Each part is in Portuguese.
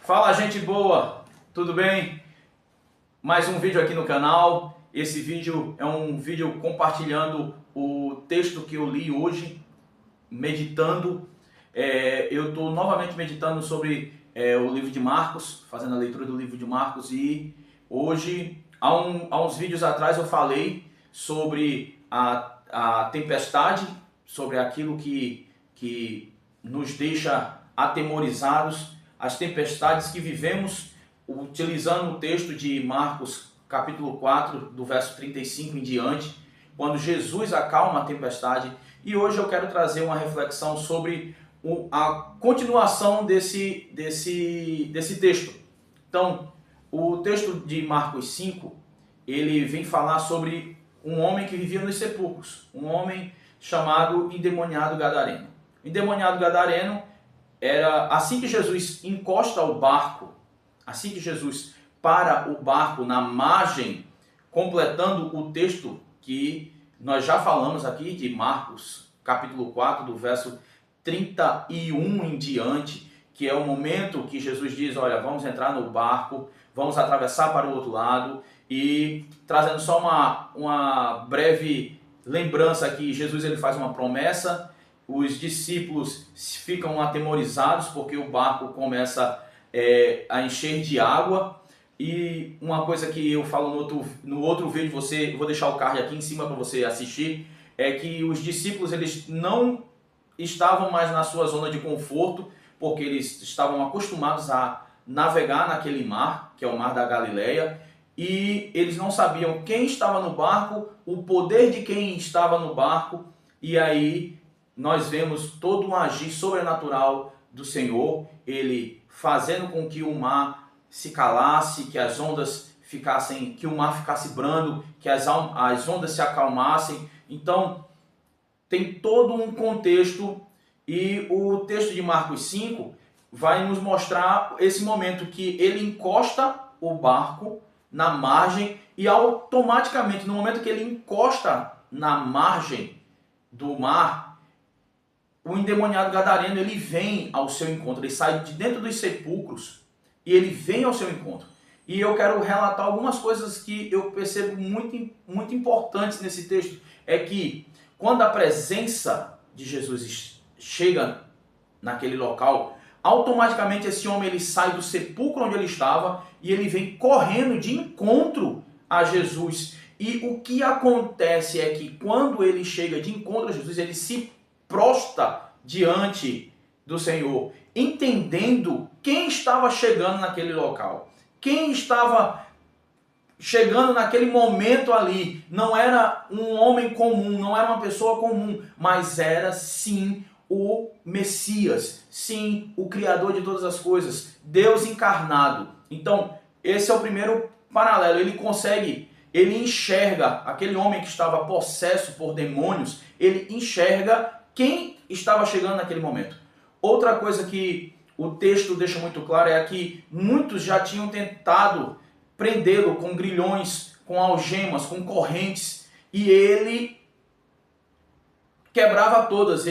Fala, gente boa, tudo bem? Mais um vídeo aqui no canal. Esse vídeo é um vídeo compartilhando o texto que eu li hoje, meditando. Eu estou novamente meditando sobre o livro de Marcos, fazendo a leitura do livro de Marcos, e hoje, há uns vídeos atrás, eu falei sobre a tempestade, sobre aquilo que nos deixa atemorizados, as tempestades que vivemos, utilizando o texto de Marcos capítulo 4, do verso 35 em diante, quando Jesus acalma a tempestade. E hoje eu quero trazer uma reflexão sobre a continuação desse texto. Então, o texto de Marcos 5, ele vem falar sobre um homem que vivia nos sepulcros, um homem chamado endemoniado gadareno. O endemoniado gadareno era, assim que Jesus encosta o barco, assim que Jesus para o barco na margem, completando o texto que nós já falamos aqui de Marcos, capítulo 4, do verso 31 em diante, que é o momento que Jesus diz, olha, vamos entrar no barco, vamos atravessar para o outro lado, e trazendo só uma breve lembrança aqui, Jesus ele faz uma promessa. Os discípulos ficam atemorizados porque o barco começa a encher de água. E uma coisa que eu falo no outro vídeo, vou deixar o card aqui em cima para você assistir, é que os discípulos eles não estavam mais na sua zona de conforto, porque eles estavam acostumados a navegar naquele mar, que é o mar da Galileia, e eles não sabiam quem estava no barco, o poder de quem estava no barco, e aí nós vemos todo um agir sobrenatural do Senhor, ele fazendo com que o mar se calasse, que as ondas ficassem, que o mar ficasse brando, que as ondas se acalmassem. Então, tem todo um contexto, e o texto de Marcos 5 vai nos mostrar esse momento que ele encosta o barco na margem, e automaticamente, no momento que ele encosta na margem do mar, o endemoniado gadareno ele vem ao seu encontro, ele sai de dentro dos sepulcros e ele vem ao seu encontro. E eu quero relatar algumas coisas que eu percebo muito importantes nesse texto. É que quando a presença de Jesus chega naquele local, automaticamente esse homem ele sai do sepulcro onde ele estava e ele vem correndo de encontro a Jesus. E o que acontece é que quando ele chega de encontro a Jesus, ele se prostra diante do Senhor, entendendo quem estava chegando naquele local, quem estava chegando naquele momento ali. Não era um homem comum, não era uma pessoa comum, mas era sim o Messias, sim o Criador de todas as coisas, Deus encarnado. Então, esse é o primeiro paralelo. Ele enxerga aquele homem que estava possesso por demônios, ele enxerga quem estava chegando naquele momento. Outra coisa que o texto deixa muito claro é que muitos já tinham tentado prendê-lo com grilhões, com algemas, com correntes, e ele quebrava todas.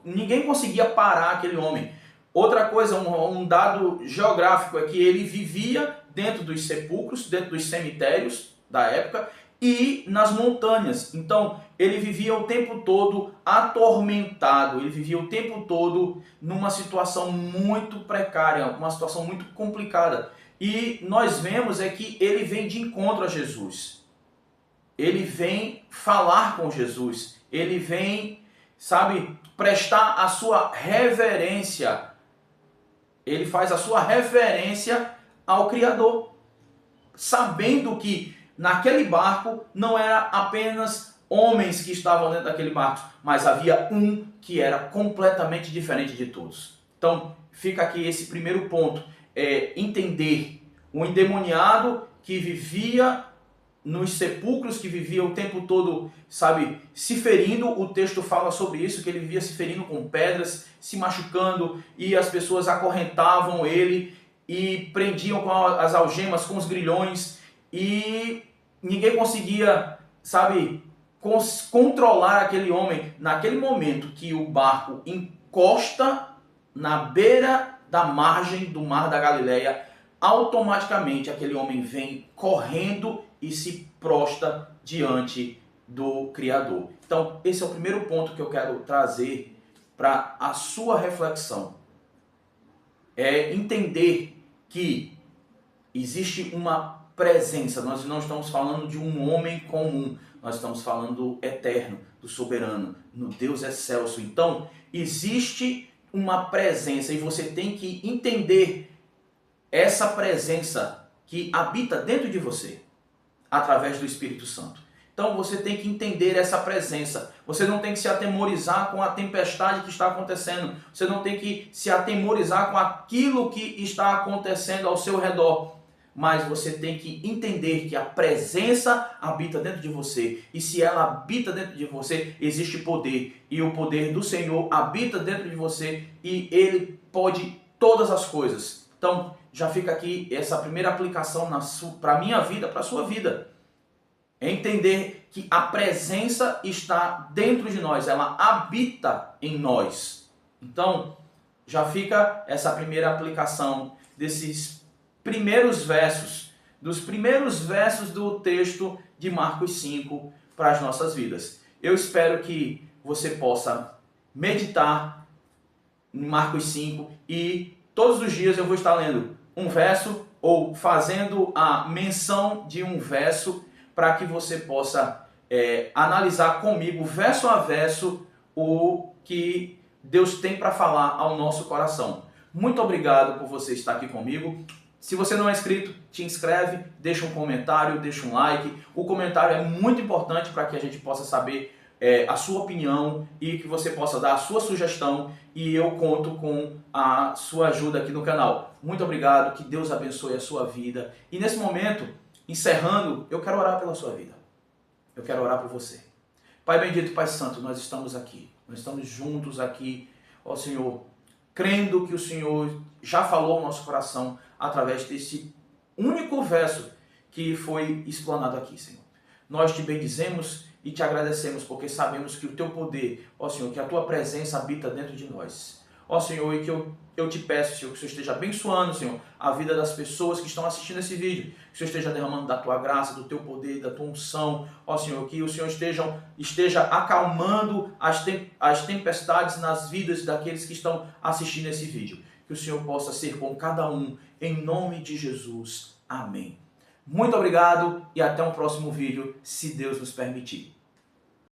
Ninguém conseguia parar aquele homem. Outra coisa, um dado geográfico é que ele vivia dentro dos sepulcros, dentro dos cemitérios da época e nas montanhas. Então, ele vivia o tempo todo atormentado, ele vivia o tempo todo numa situação muito precária, uma situação muito complicada. E nós vemos é que ele vem de encontro a Jesus. Ele vem falar com Jesus. Ele vem, prestar a sua reverência. Ele faz a sua reverência ao Criador, sabendo que naquele barco não era apenas homens que estavam dentro daquele barco, mas havia um que era completamente diferente de todos. Então, fica aqui esse primeiro ponto, entender um endemoniado que vivia nos sepulcros, que vivia o tempo todo, se ferindo. O texto fala sobre isso, que ele vivia se ferindo com pedras, se machucando, e as pessoas acorrentavam ele e prendiam com as algemas, com os grilhões, e ninguém conseguia, controlar aquele homem. Naquele momento que o barco encosta na beira da margem do mar da Galileia, automaticamente aquele homem vem correndo e se prostra diante do Criador. Então, esse é o primeiro ponto que eu quero trazer para a sua reflexão. É entender que existe uma presença. Nós não estamos falando de um homem comum, nós estamos falando do eterno, do soberano, no Deus excelso. Então, existe uma presença e você tem que entender essa presença que habita dentro de você, através do Espírito Santo. Então você tem que entender essa presença. Você não tem que se atemorizar com a tempestade que está acontecendo. Você não tem que se atemorizar com aquilo que está acontecendo ao seu redor. Mas você tem que entender que a presença habita dentro de você. E se ela habita dentro de você, existe poder. E o poder do Senhor habita dentro de você e Ele pode todas as coisas. Então já fica aqui essa primeira aplicação para a minha vida, para a sua vida. É entender que a presença está dentro de nós, ela habita em nós. Então, já fica essa primeira aplicação desses primeiros versos, dos primeiros versos do texto de Marcos 5 para as nossas vidas. Eu espero que você possa meditar em Marcos 5 e todos os dias eu vou estar lendo um verso ou fazendo a menção de um verso para que você possa analisar comigo, verso a verso, o que Deus tem para falar ao nosso coração. Muito obrigado por você estar aqui comigo. Se você não é inscrito, te inscreve, deixa um comentário, deixa um like. O comentário é muito importante para que a gente possa saber a sua opinião e que você possa dar a sua sugestão, e eu conto com a sua ajuda aqui no canal. Muito obrigado, que Deus abençoe a sua vida. E nesse momento, encerrando, eu quero orar pela sua vida. Eu quero orar por você. Pai bendito, Pai santo, nós estamos aqui. Nós estamos juntos aqui, ó Senhor, crendo que o Senhor já falou ao nosso coração através desse único verso que foi explanado aqui, Senhor. Nós te bendizemos e te agradecemos porque sabemos que o teu poder, ó Senhor, que a tua presença habita dentro de nós. Ó Senhor, e que eu te peço, Senhor, que o Senhor esteja abençoando, Senhor, a vida das pessoas que estão assistindo esse vídeo. Que o Senhor esteja derramando da tua graça, do teu poder, da tua unção. Ó Senhor, que o Senhor esteja acalmando as tempestades nas vidas daqueles que estão assistindo esse vídeo. Que o Senhor possa ser com cada um, em nome de Jesus. Amém. Muito obrigado e até um próximo vídeo, se Deus nos permitir.